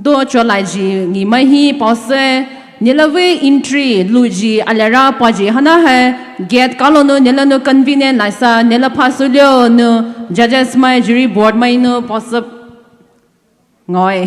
do cholai ji ngi mai hi pose nilawe entry luji alara paji hana hai get kalono nilano convenient naisa nila pasulyo no judges mai jury board mai no pose ngoi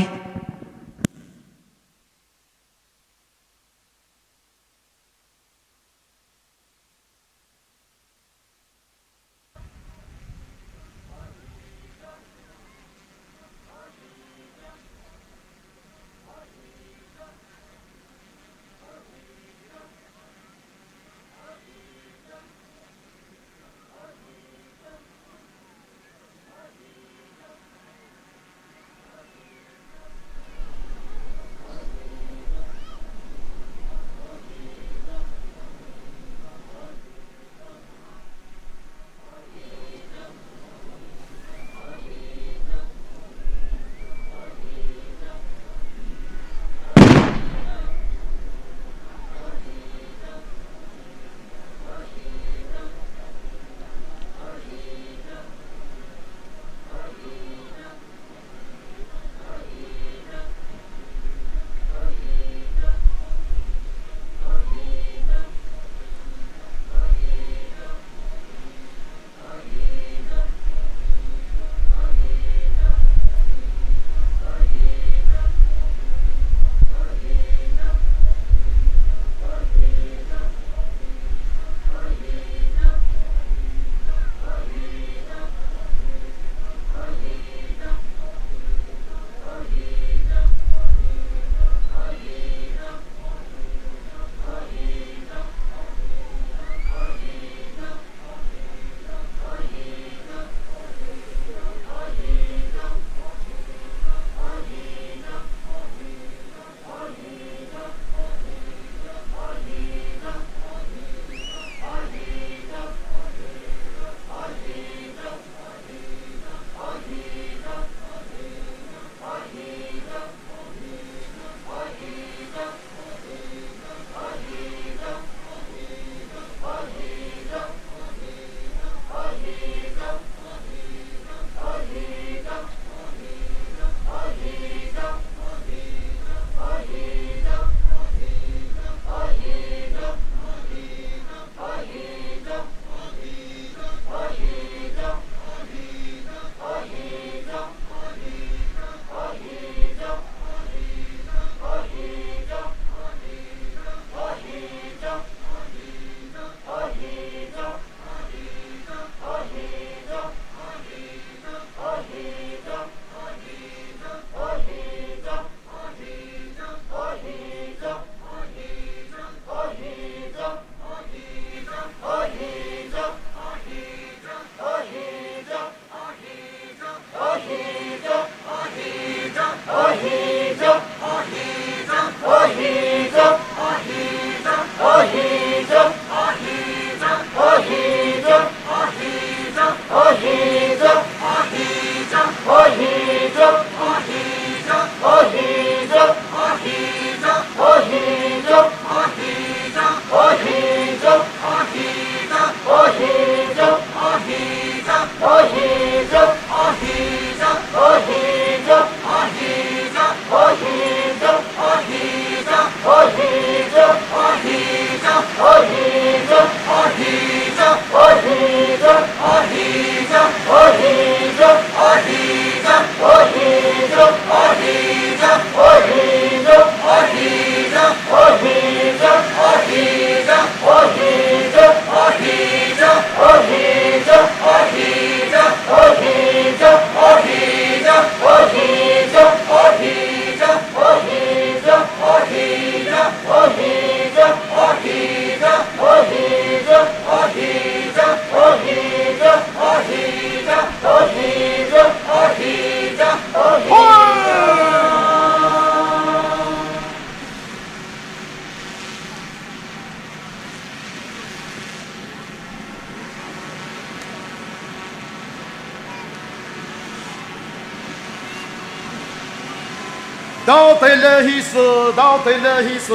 到底了意思，到底了意思，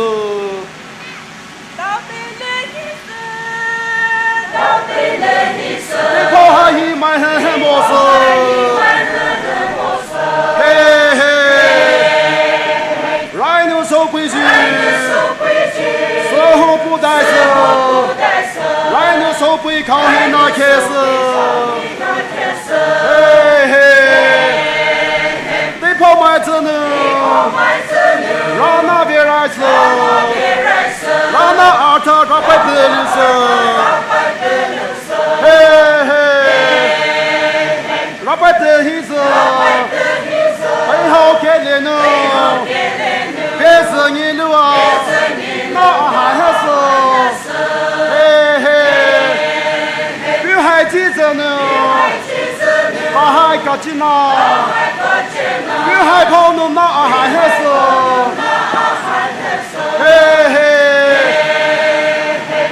到底了意思，到底了意思，你可还一买很模式，嘿嘿。规矩，守护不带走，来年守背靠你那开始，嘿嘿，对跑买着呢，让那边来吃，让那二他让白得留守，嘿嘿，让白得留守，很好看的呢。别是你路啊，那还是，嘿嘿，别还记着呢，把还搞进呐，别还跑弄那还是，嘿嘿，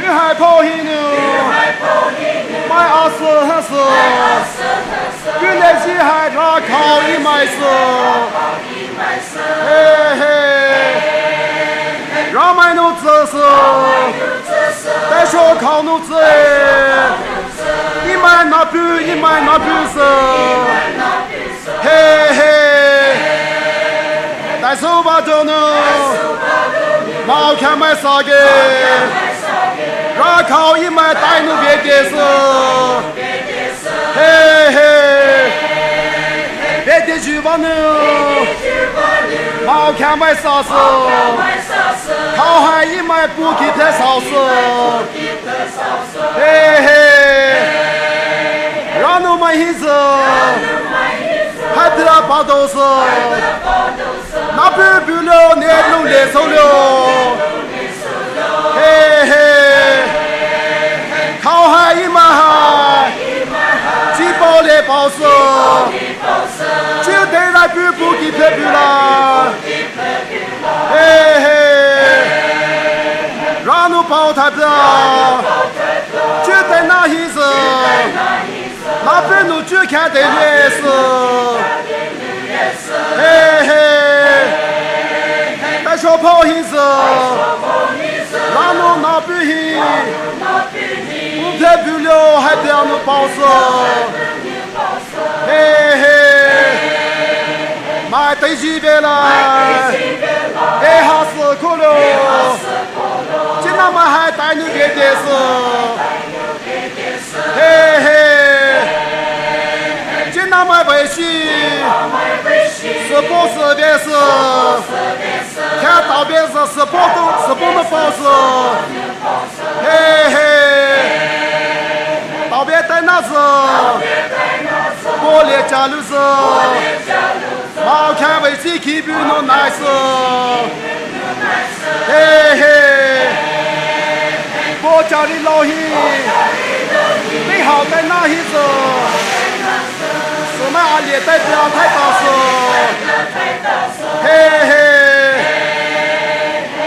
别还跑去呢，买20还是，别那些还拉靠一买是。嘿嘿，让买奴子是，再说靠奴子哎，你买那布，你买那布是，嘿嘿，带手把着呢，毛看买啥个，让靠一买带奴别的是，嘿嘿，别的去吧呢。毛看买啥事？靠海一买不给他少事，嘿嘿，让侬买一次，还得把都是，那不了你弄来手了，嘿嘿，靠海一买海，几包来包是。就得来不给他不啦，嘿嘿，让侬包他的，就得那意思，那边侬就看得也是，嘿嘿，那小跑意思，让侬那边去，不太不了还得让侬包是，嘿嘿。买对几遍了，哎哈死苦了，今他妈还带你别的事，嘿嘿，今他妈回去，是不是别事？看到别是是不的包事，嘿嘿，到别在那是，我来家里是。毛看为谁去比侬难事，嘿嘿，我家里老爷，你好在哪一子？什么阿里在表太大事，嘿嘿，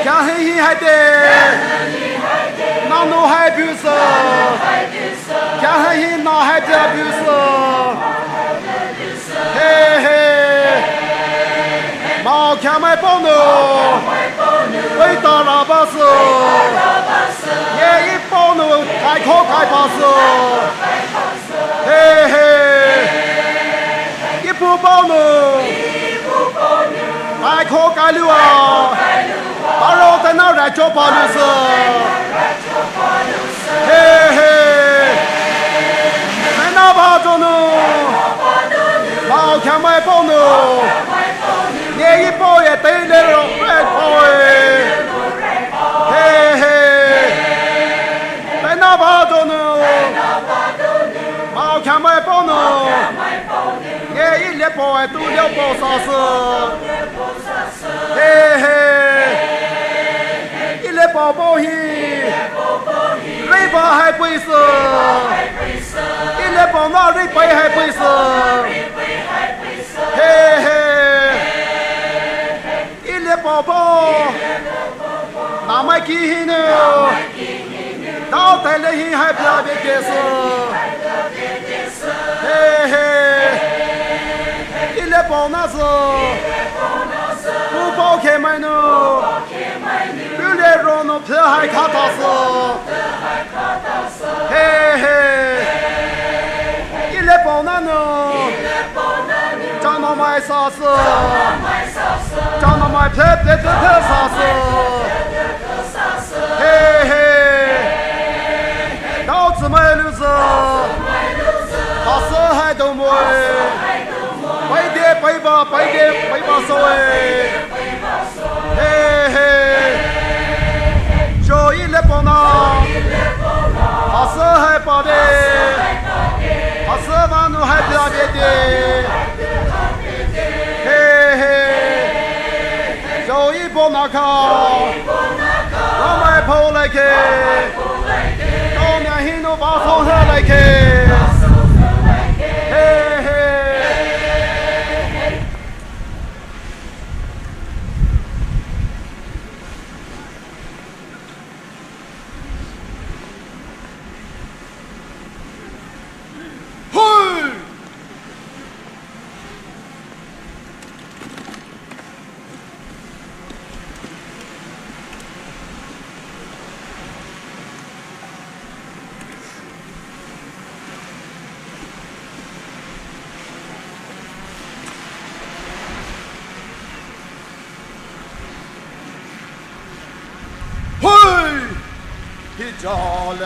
看黑黑还得，那侬还不是？看黑黑那还得不是？嘿嘿。毛看买包呢，味道喇叭是，也一包呢，开口开巴是，嘿嘿，一不包呢，开口开溜啊，大肉在那来做包的是，嘿嘿，在那包着呢，毛看买包呢。你一包也对了，来包哎，嘿嘿，在那包着呢，毛看买包呢，你一列包哎，都了包啥事，嘿嘿，一列包包去，瑞包还不是，一列包那瑞包还不是，嘿嘿。宝宝，那么给呢？到带了去还不要别解释，嘿嘿，一来包那是，不包开买呢，有来让侬皮还卡到是，嘿嘿，一来包那呢，叫侬买啥子？叫侬。my pet the sasso. Hey hey. Now to my loser. Passo hai do moi. Bai de bai ba so Hey hey. Joy Lepaona. Passo hai pa de. Passo vanu hai pla de. Hey hey. Joy bonaka. Ramai po like it. Don't ya hino ba so her like it. Hey hey. Vitale,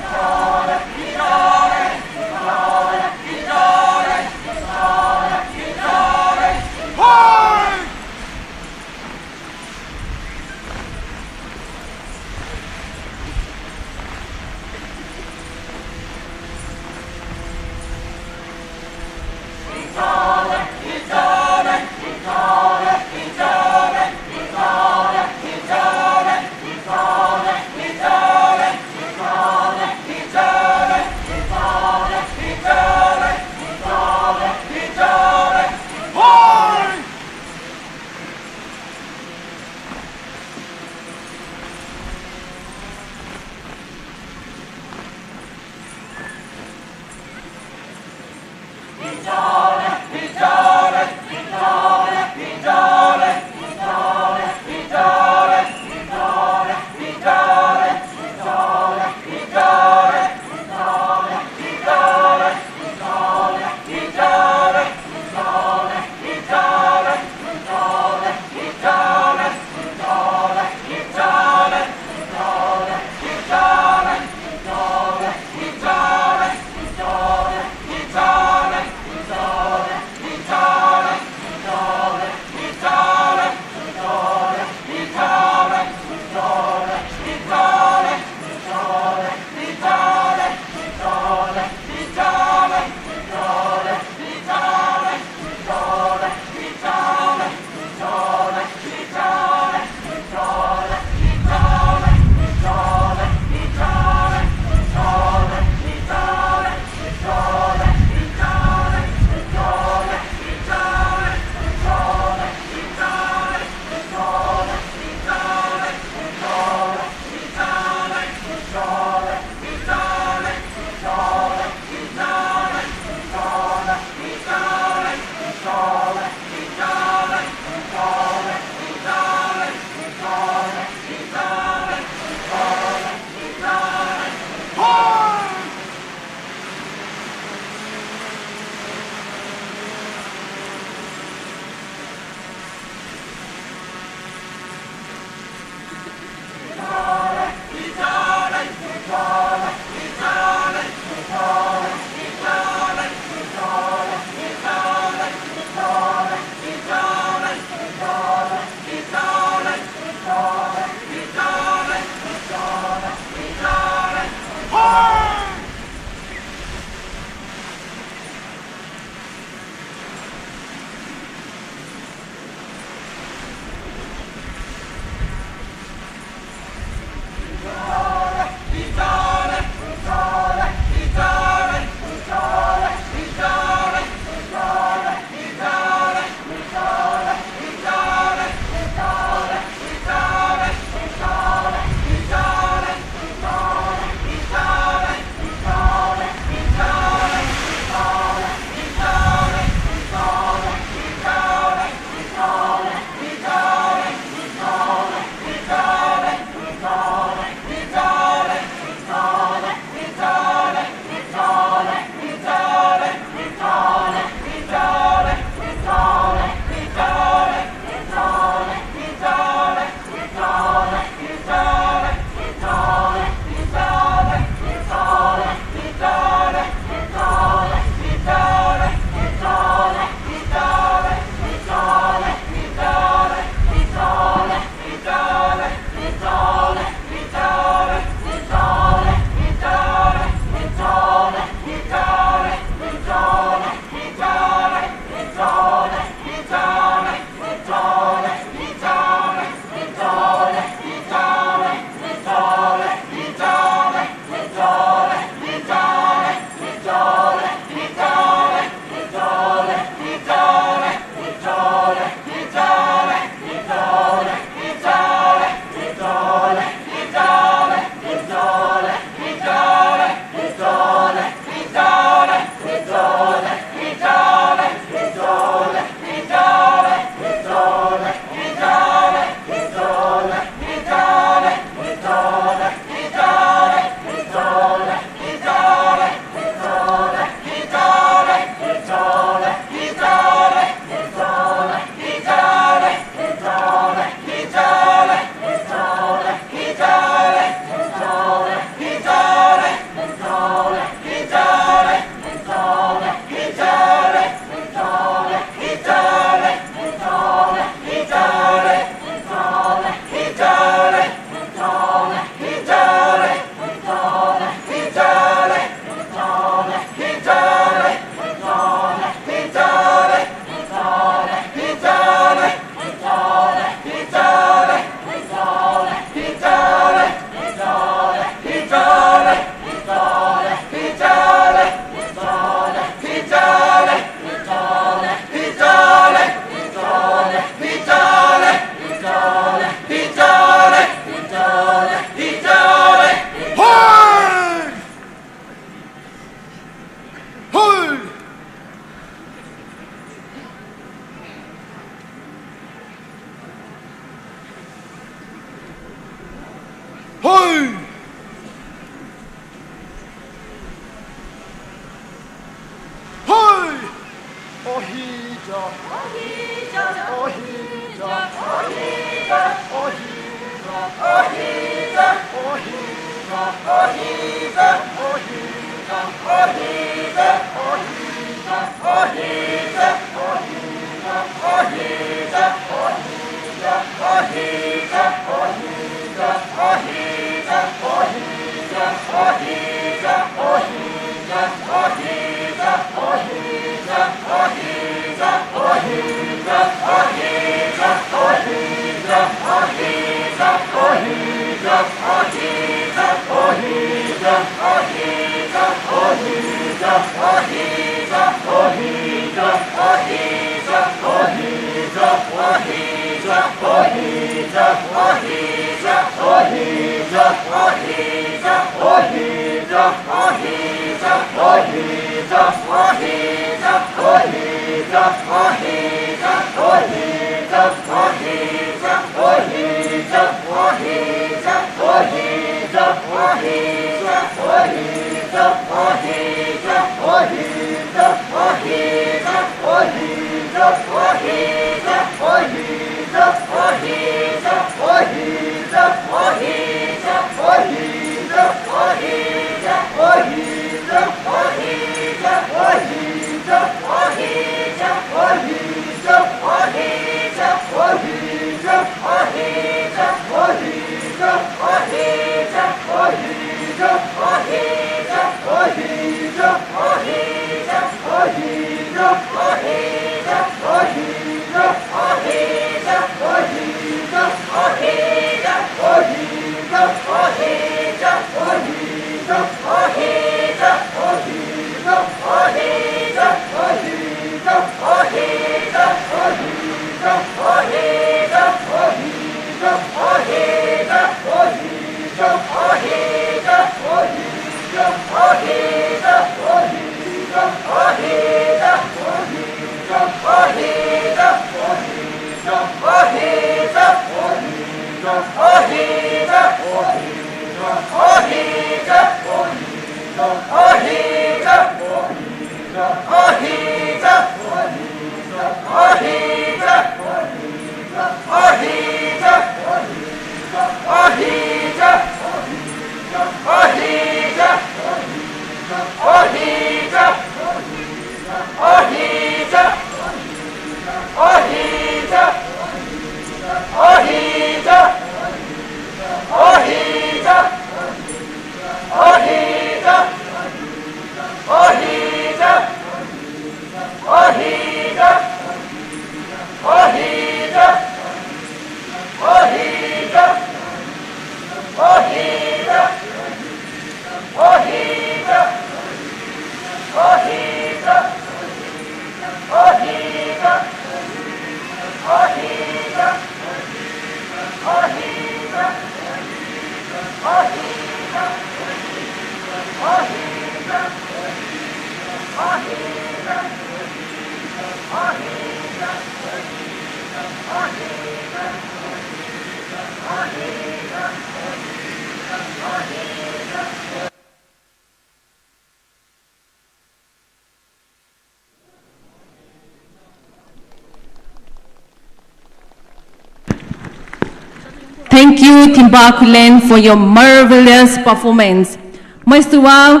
Thank you, Timbakulen, for your marvelous performance. Mas tua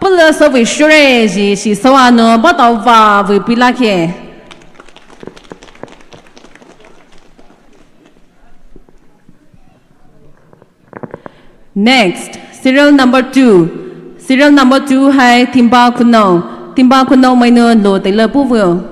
pula sa vi shureji si sawa no batawa vi pilake. Next, serial number 2. Serial number 2 hai Timbakuno. Timbakuno mai no lo te le pu vu.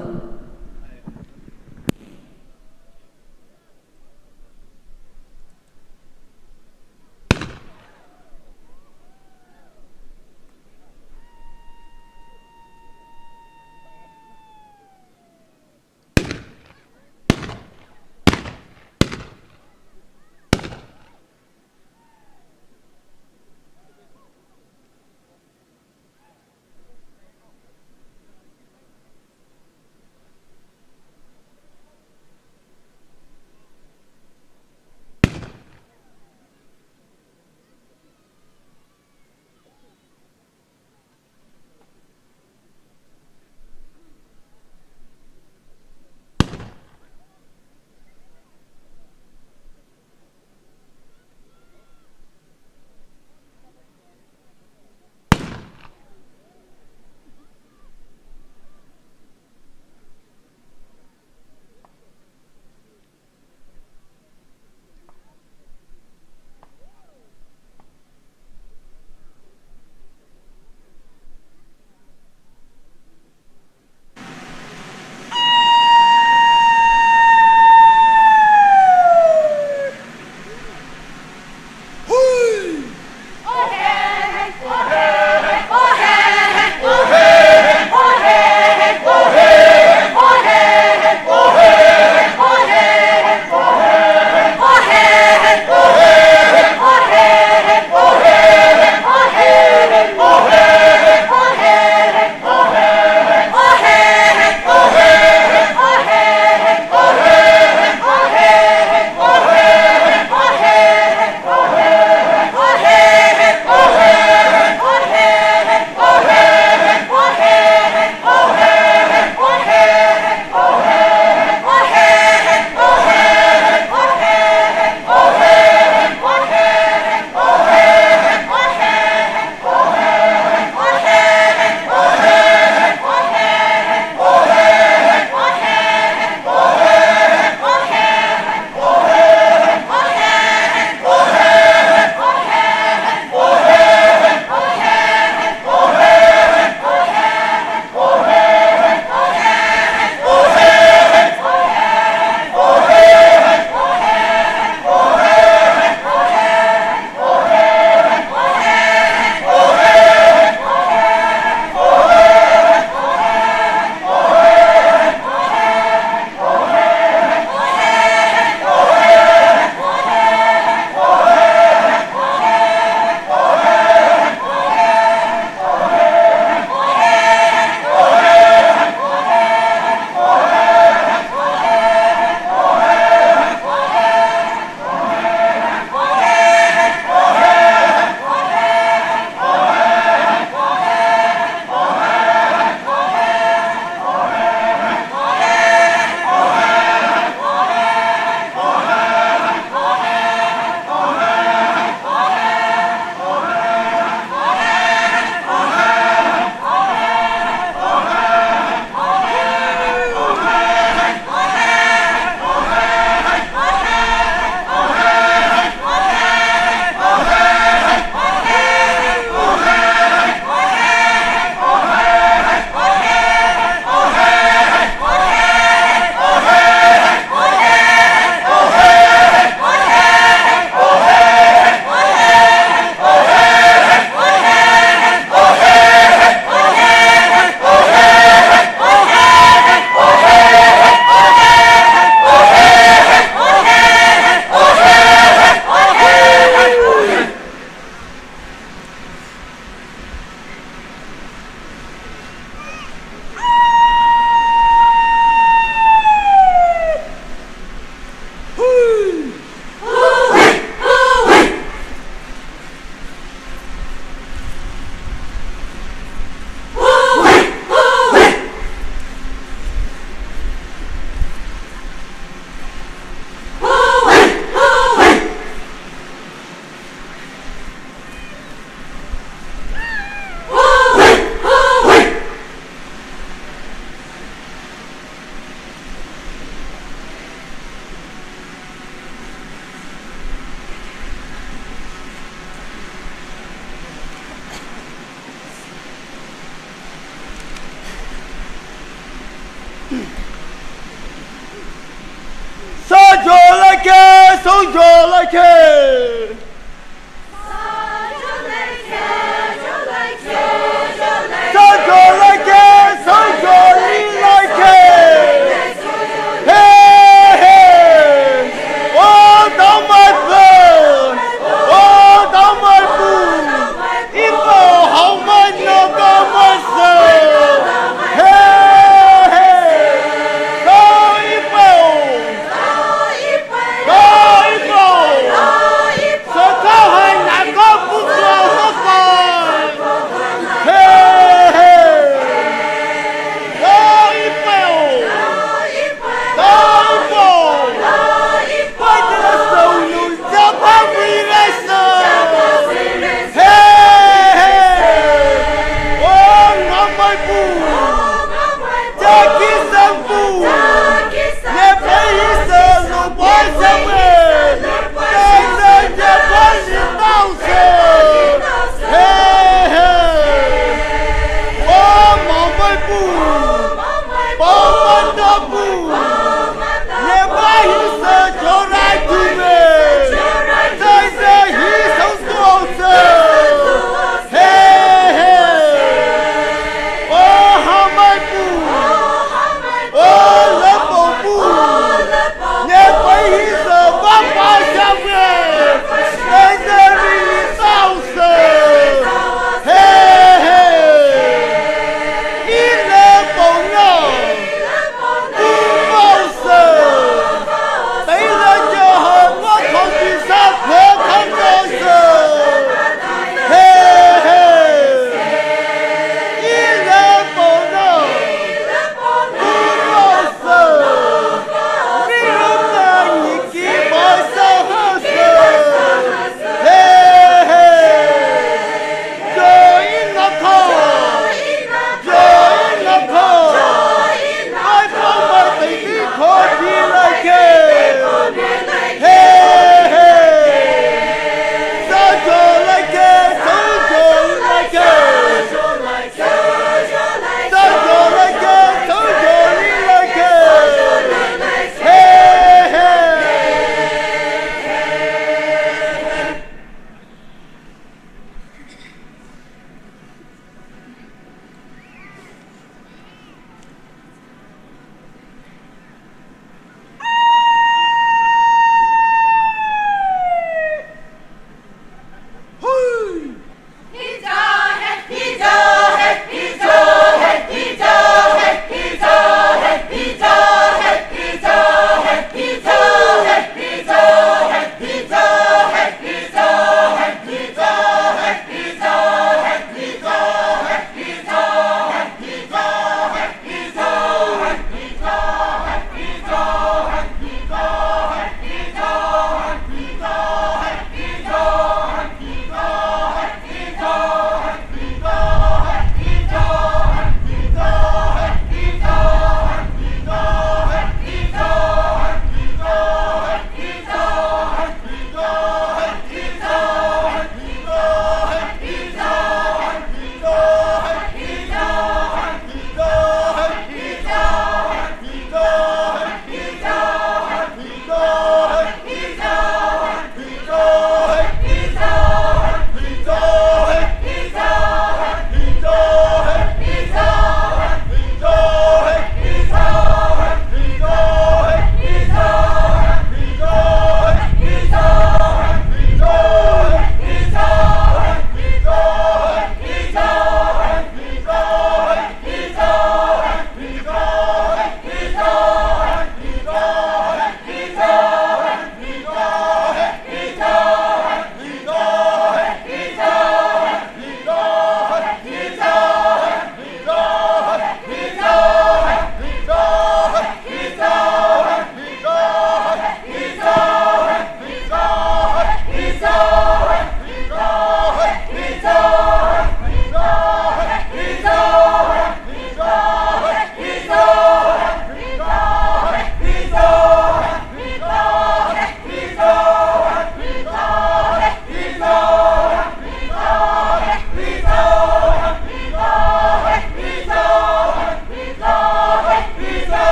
Sao cho lại kê, sao cho lại kê. Sao cho lại kê, sao cho lại kê. Hey, hey. Oh, don't my blood. Oh, don't my food. Ipo, how much no go myself. Hey, hey. Go, Ipo. Go, Ipo. Sao cao hành đã có phút lâu hết rồi. Hey, hey. Go, Ipo. Go, Ipo. Quay cho nó sầu lùi ra phá vi ra sờ. Hey, hey. Oh, ngõ mây phù. Cha ký sang phù. Nè phải hí sờ lù bó sang về. Đây giờ nhà bó gì đau sờ. Hey, hey. Oh, ngõ mây phù. Bó mân đá phù. Nè phải hí sờ cho ra tù về. Đây giờ hí sống sổ sờ. Hey, hey. Oh, how my food.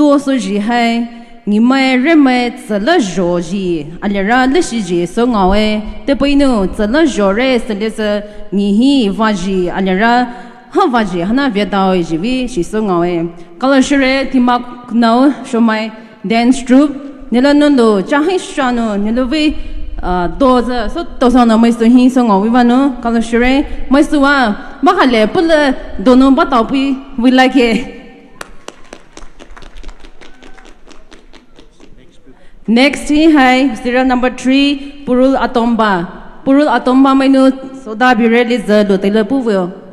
多数是还你们人们做了热ji，阿拉让历史ji所讲诶，对不呢？做了热嘞，是嘞是你去挖ji，阿拉让好挖ji，哈那别到诶，是为是所讲诶。刚才说嘞，听嘛，now 说咪 dance troupe，你了弄到真很爽哦，你了为多着，说多少呢？没说很所讲为嘛呢？刚才说嘞，没说啊，马哈嘞不了，都能把到比为来个。Next hai serial number 3 Purul Atongba. Purul Atongba mainu soda be ready za do tele puvel.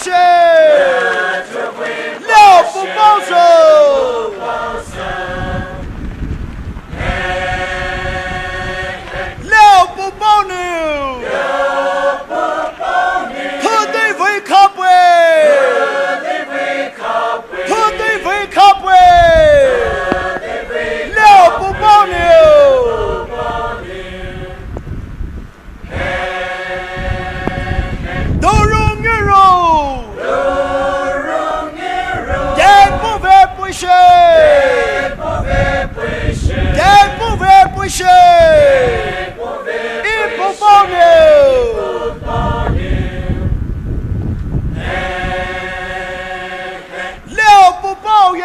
谁？了不保守，了不保留，特地为靠背，特地为靠背，了不保留。都容易容，也不会不行，也不会不行，一不保留，了不保也，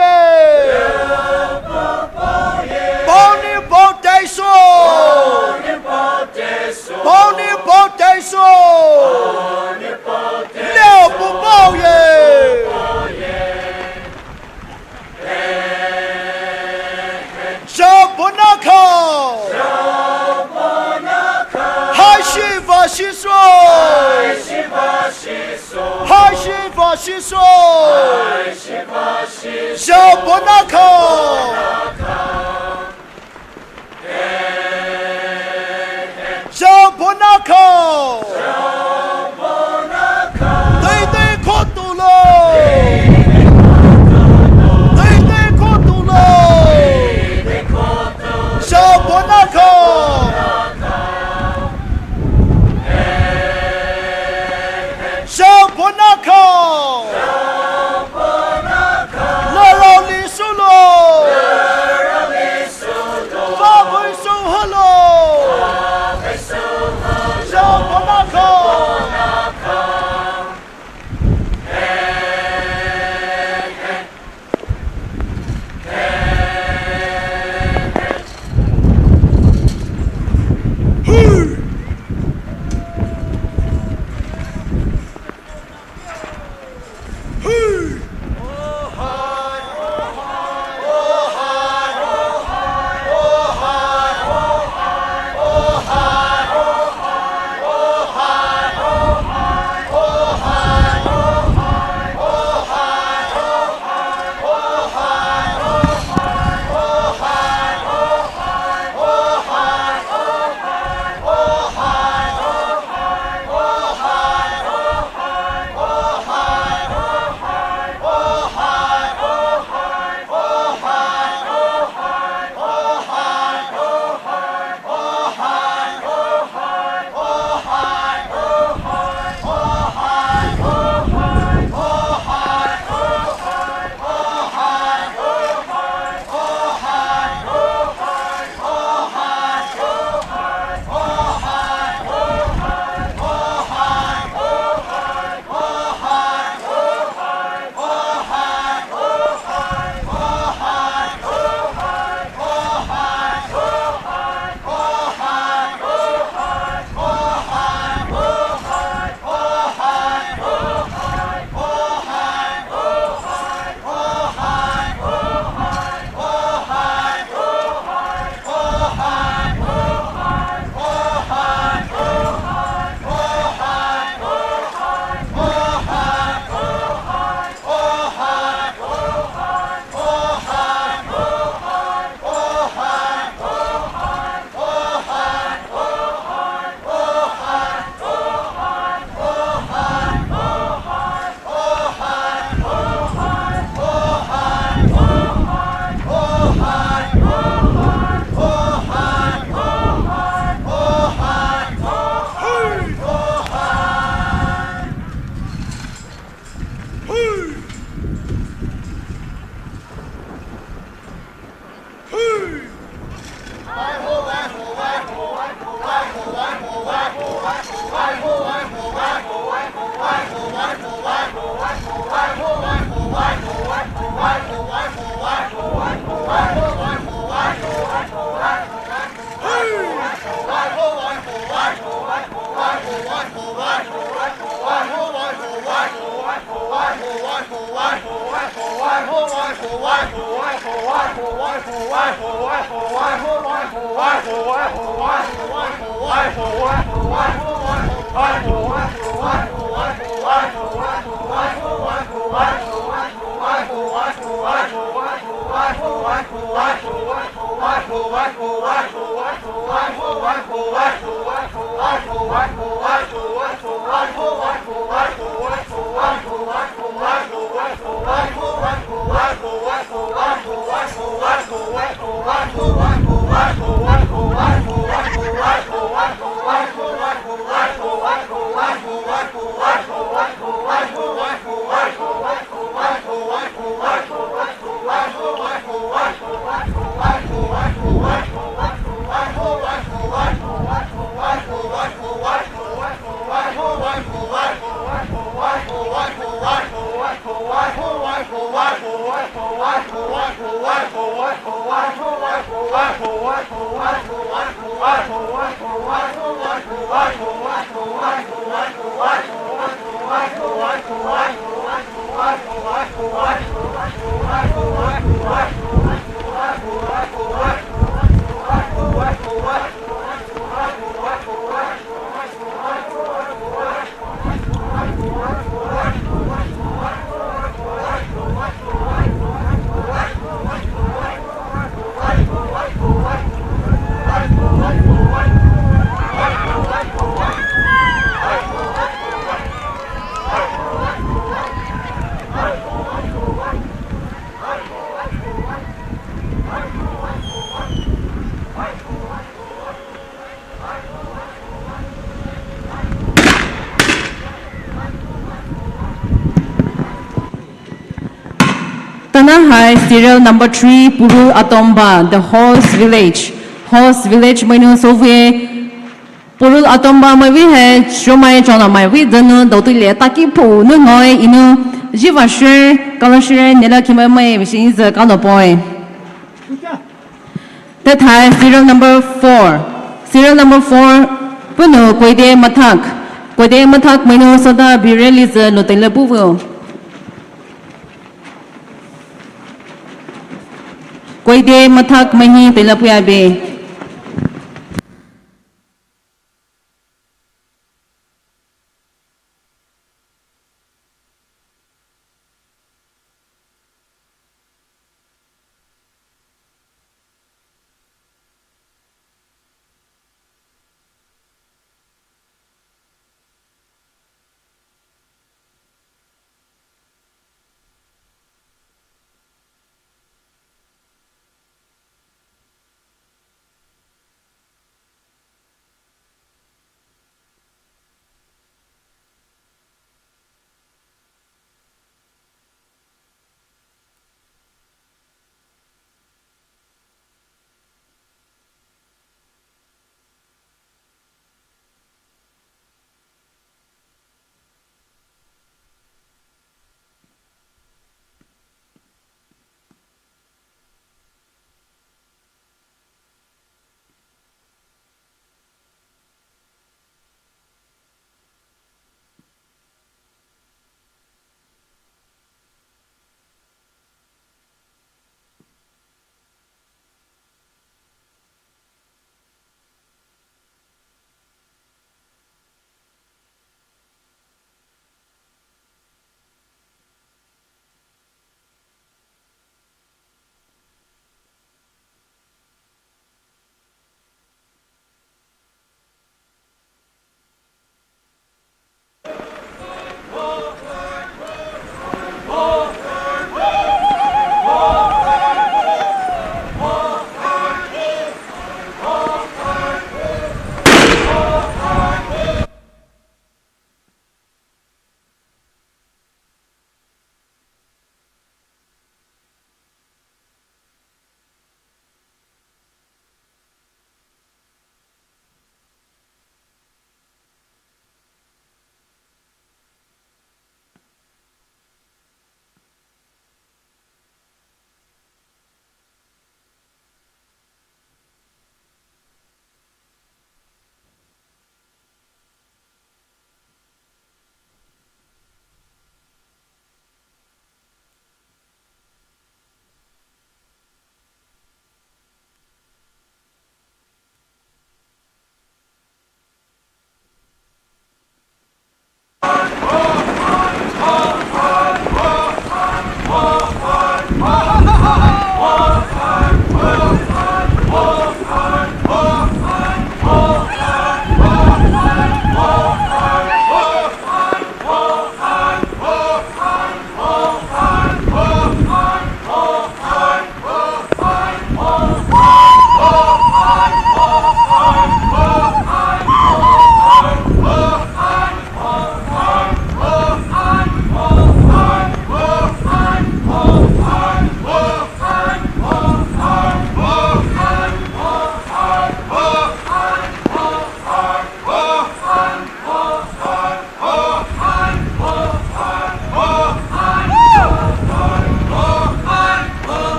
保你保得说，保你保得说。了不保也，小不那靠，还是法西说，还是法西说，小不那靠，小不那靠。Why Tanahai, serial number 3, Purul Atongba, the Horse Village. Horse Village, Mainu Soviet. Purul Atongba, my we had, Shomai Jona, my we done, Dotile, Taki Pu, Nunoi, Inu, Jivashe, Galashe, Nela Kimame, which is the Galopoy. That has serial number 4. Serial number 4, Puno, Kwede Matak. Kwede Matak, Mainu Soda, be released, Lotele Buvo. Kwede Matak Mahi, Pelapuabe.